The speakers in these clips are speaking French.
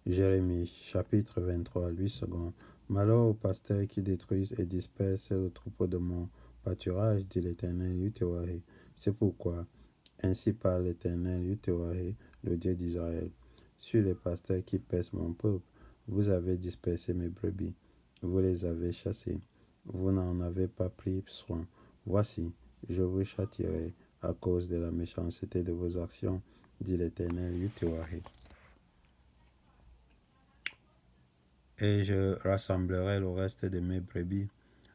Jérémie, chapitre 23, 8 secondes. Malheur aux pasteurs qui détruisent et dispersent le troupeau de mon pâturage, dit l'Éternel Yahweh. C'est pourquoi, ainsi parle l'Éternel Yahweh, le Dieu d'Israël. Sur les pasteurs qui pèsent mon peuple, vous avez dispersé mes brebis, vous les avez chassés, vous n'en avez pas pris soin. Voici, je vous châtierai à cause de la méchanceté de vos actions, dit l'Éternel Yahweh. Et je rassemblerai le reste de mes brebis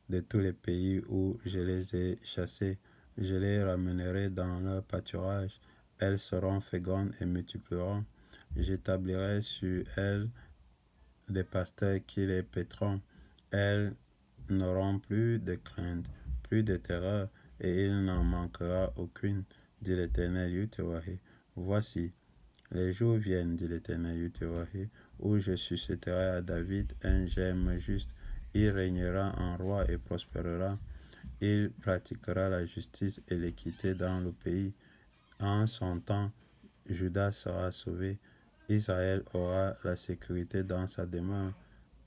de tous les pays où je les ai chassées. Je les ramènerai dans leur pâturage. Elles seront fécondes et multiplieront. J'établirai sur elles des pasteurs qui les paîtront. Elles n'auront plus de crainte, plus de terreur, et il n'en manquera aucune, dit l'Éternel Yahweh. Voici, les jours viennent, dit l'Éternel Yahweh, où je susciterai à David un germe juste. Il régnera en roi et prospérera. Il pratiquera la justice et l'équité dans le pays. En son temps, Juda sera sauvé. Israël aura la sécurité dans sa demeure.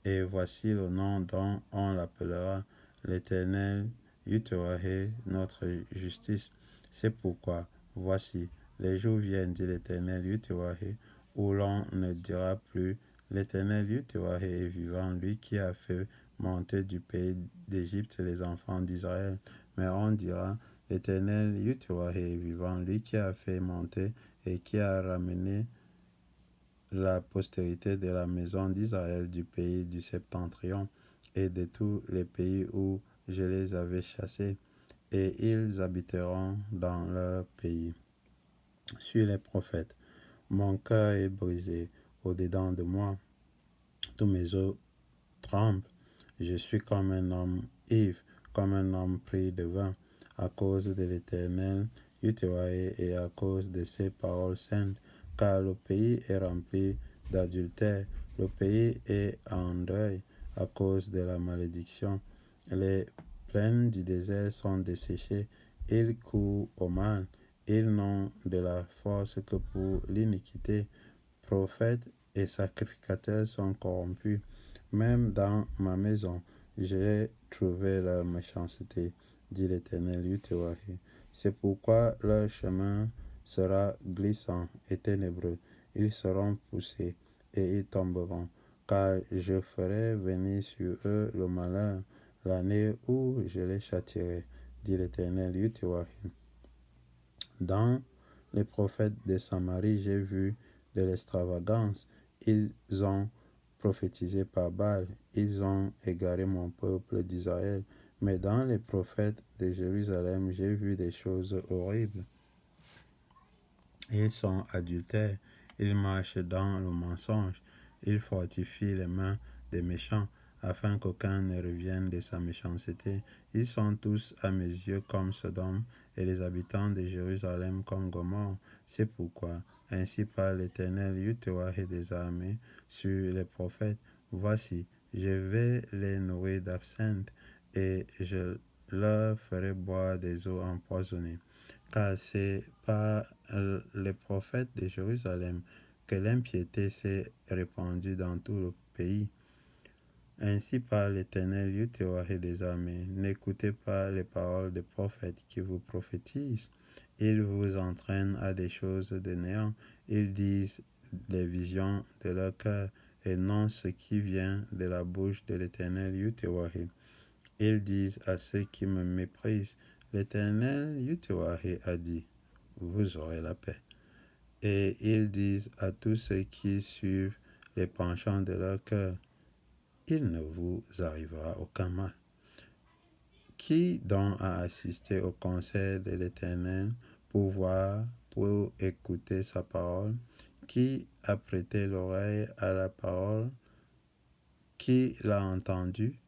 Et voici le nom dont on l'appellera l'Éternel Yahweh, notre justice. C'est pourquoi, voici, les jours viennent, dit l'Éternel Yahweh, où l'on ne dira plus l'Éternel Yahweh est vivant, lui qui a fait monter du pays d'Égypte les enfants d'Israël. Mais on dira l'Éternel Yahweh est vivant, lui qui a fait monter et qui a ramené la postérité de la maison d'Israël du pays du Septentrion et de tous les pays où je les avais chassés, et ils habiteront dans leur pays. Sur les prophètes, mon cœur est brisé au-dedans de moi, tous mes os tremblent, je suis comme un homme ivre, comme un homme pris de vin, à cause de l'Éternel Yahweh et à cause de ses paroles saintes, car le pays est rempli d'adultère, le pays est en deuil à cause de la malédiction. Les plaines du désert sont desséchées, ils courent au mal, ils n'ont de la force que pour l'iniquité. Prophètes et sacrificateurs sont corrompus. Même dans ma maison, j'ai trouvé leur méchanceté, dit l'Éternel Yahweh. C'est pourquoi leur chemin sera glissant et ténébreux. Ils seront poussés et ils tomberont, car je ferai venir sur eux le malheur, l'année où je les châtierai, dit l'Éternel Yahweh. Dans les prophètes de Samarie, j'ai vu de l'extravagance. Ils ont prophétisé par Baal. Ils ont égaré mon peuple d'Israël. Mais dans les prophètes de Jérusalem, j'ai vu des choses horribles. Ils sont adultères. Ils marchent dans le mensonge. Ils fortifient les mains des méchants, afin qu'aucun ne revienne de sa méchanceté. Ils sont tous à mes yeux comme Sodome, et les habitants de Jérusalem comme Gomorrhe. C'est pourquoi, ainsi parle l'Éternel Yahweh des armées sur les prophètes. Voici, je vais les nourrir d'absinthe, et je leur ferai boire des eaux empoisonnées. Car c'est par les prophètes de Jérusalem que l'impiété s'est répandue dans tout le pays. Ainsi parle l'Éternel Yahweh des armées. N'écoutez pas les paroles des prophètes qui vous prophétisent. Ils vous entraînent à des choses de néant. Ils disent les visions de leur cœur et non ce qui vient de la bouche de l'Éternel Yahweh. Ils disent à ceux qui me méprisent, l'Éternel Yahweh a dit, vous aurez la paix. Et ils disent à tous ceux qui suivent les penchants de leur cœur, il ne vous arrivera aucun mal. Qui donc a assisté au conseil de l'Éternel pour voir, pour écouter sa parole? Qui a prêté l'oreille à la parole? Qui l'a entendu?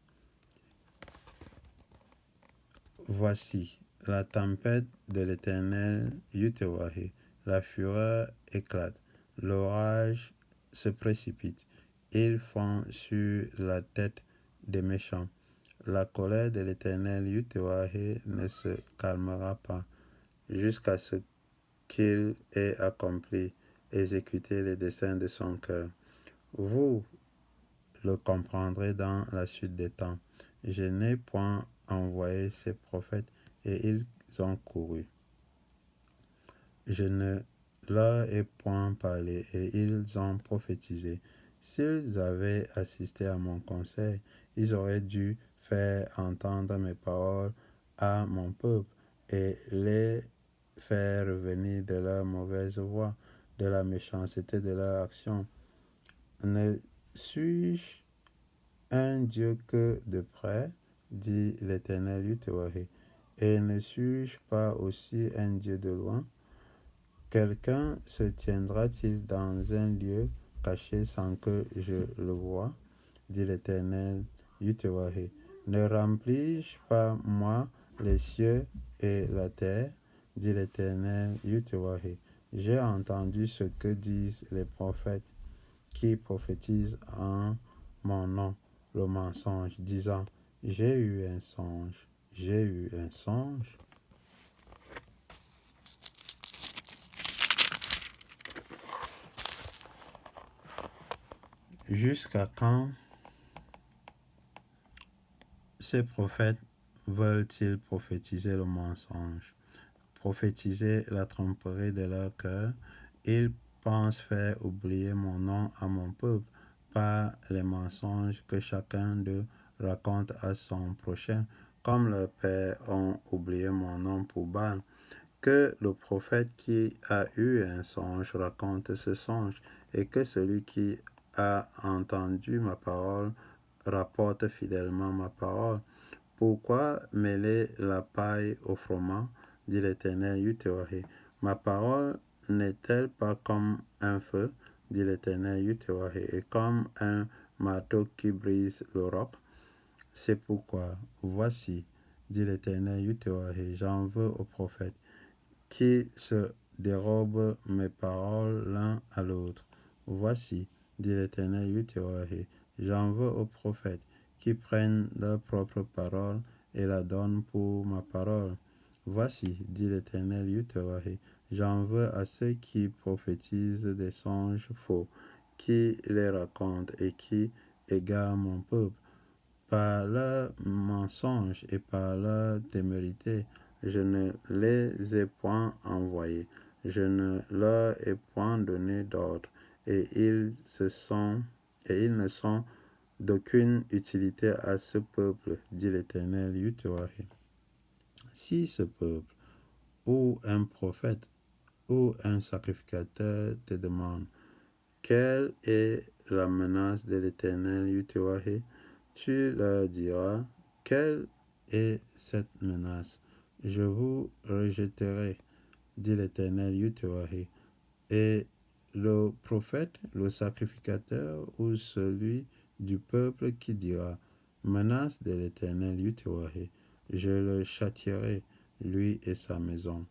Voici la tempête de l'Éternel Yahweh. La fureur éclate, l'orage se précipite. Ils font sur la tête des méchants. La colère de l'Éternel Yahweh ne se calmera pas jusqu'à ce qu'il ait accompli, exécuté les desseins de son cœur. Vous le comprendrez dans la suite des temps. Je n'ai point envoyé ces prophètes et ils ont couru. Je ne leur ai point parlé et ils ont prophétisé. S'ils avaient assisté à mon conseil, ils auraient dû faire entendre mes paroles à mon peuple et les faire revenir de leur mauvaise voie, de la méchanceté de leur action. Ne suis-je un Dieu que de près, dit l'Éternel Yahweh, et ne suis-je pas aussi un Dieu de loin? Quelqu'un se tiendra-t-il dans un lieu caché sans que je le voie, dit l'Éternel Yahweh. Ne remplis-je pas moi les cieux et la terre, dit l'Éternel Yahweh. J'ai entendu ce que disent les prophètes qui prophétisent en mon nom le mensonge, disant, j'ai eu un songe, j'ai eu un songe. Jusqu'à quand ces prophètes veulent-ils prophétiser le mensonge, prophétiser la tromperie de leur cœur? Ils pensent faire oublier mon nom à mon peuple par les mensonges que chacun d'eux raconte à son prochain, comme leurs pères ont oublié mon nom pour Baal. Que le prophète qui a eu un songe raconte ce songe, et que celui qui a entendu ma parole rapporte fidèlement ma parole. Pourquoi mêler la paille au froment, dit l'Éternel Yahweh. Ma parole n'est-elle pas comme un feu, dit l'Éternel Yahweh, et comme un marteau qui brise le roc? C'est pourquoi, voici, dit l'Éternel Yahweh, j'en veux aux prophètes qui se dérobent mes paroles l'un à l'autre. Voici, dit l'Éternel Yahweh, j'en veux aux prophètes qui prennent leur propre parole et la donnent pour ma parole. Voici, dit l'Éternel Yahweh, j'en veux à ceux qui prophétisent des songes faux, qui les racontent et qui égarent mon peuple. Par leurs mensonges et par leur témérité, je ne les ai point envoyés, je ne leur ai point donné d'ordre, et ils ne sont d'aucune utilité à ce peuple, dit l'Éternel Yahweh. Si ce peuple, ou un prophète, ou un sacrificateur te demande, quelle est la menace de l'Éternel Yahweh? Tu leur diras, quelle est cette menace? Je vous rejetterai, dit l'Éternel Yahweh. Et le prophète, le sacrificateur ou celui du peuple qui dira, menace de l'Éternel Yahweh, je le châtierai, lui et sa maison.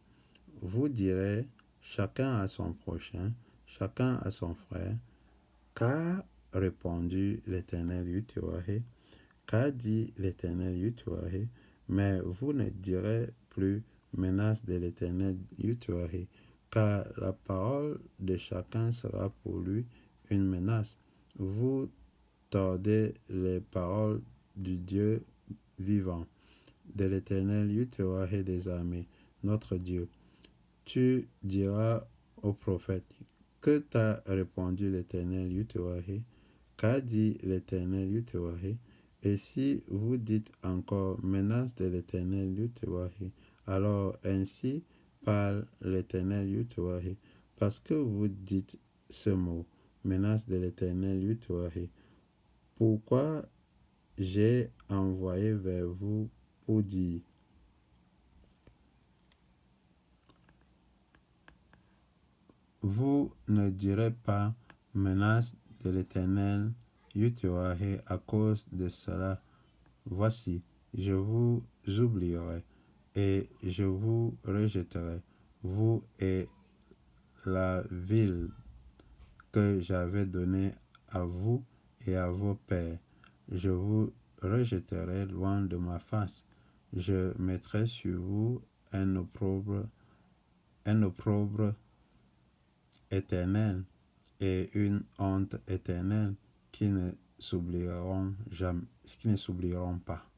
Vous direz, chacun à son prochain, chacun à son frère, qu'a répondu l'Éternel Yahweh? Qu'a dit l'Éternel Yahweh? Mais vous ne direz plus menace de l'Éternel Yahweh, car la parole de chacun sera pour lui une menace. Vous tordez les paroles du Dieu vivant, de l'Éternel Yahweh des armées, notre Dieu. Tu diras au prophète, que t'a répondu l'Éternel Yahweh? Qu'a dit l'Éternel Yahweh? Et si vous dites encore menace de l'Éternel Yahweh, alors ainsi parle l'Éternel Yahweh, parce que vous dites ce mot, menace de l'Éternel Yahweh. Pourquoi j'ai envoyé vers vous pour dire, vous ne direz pas menace de l'Éternel Yahweh à cause de cela. Voici, je vous oublierai et je vous rejetterai, vous et la ville que j'avais donnée à vous et à vos pères. Je vous rejetterai loin de ma face. Je mettrai sur vous un opprobre éternel, et une honte éternelle qui ne s'oublieront jamais, qui ne s'oublieront pas.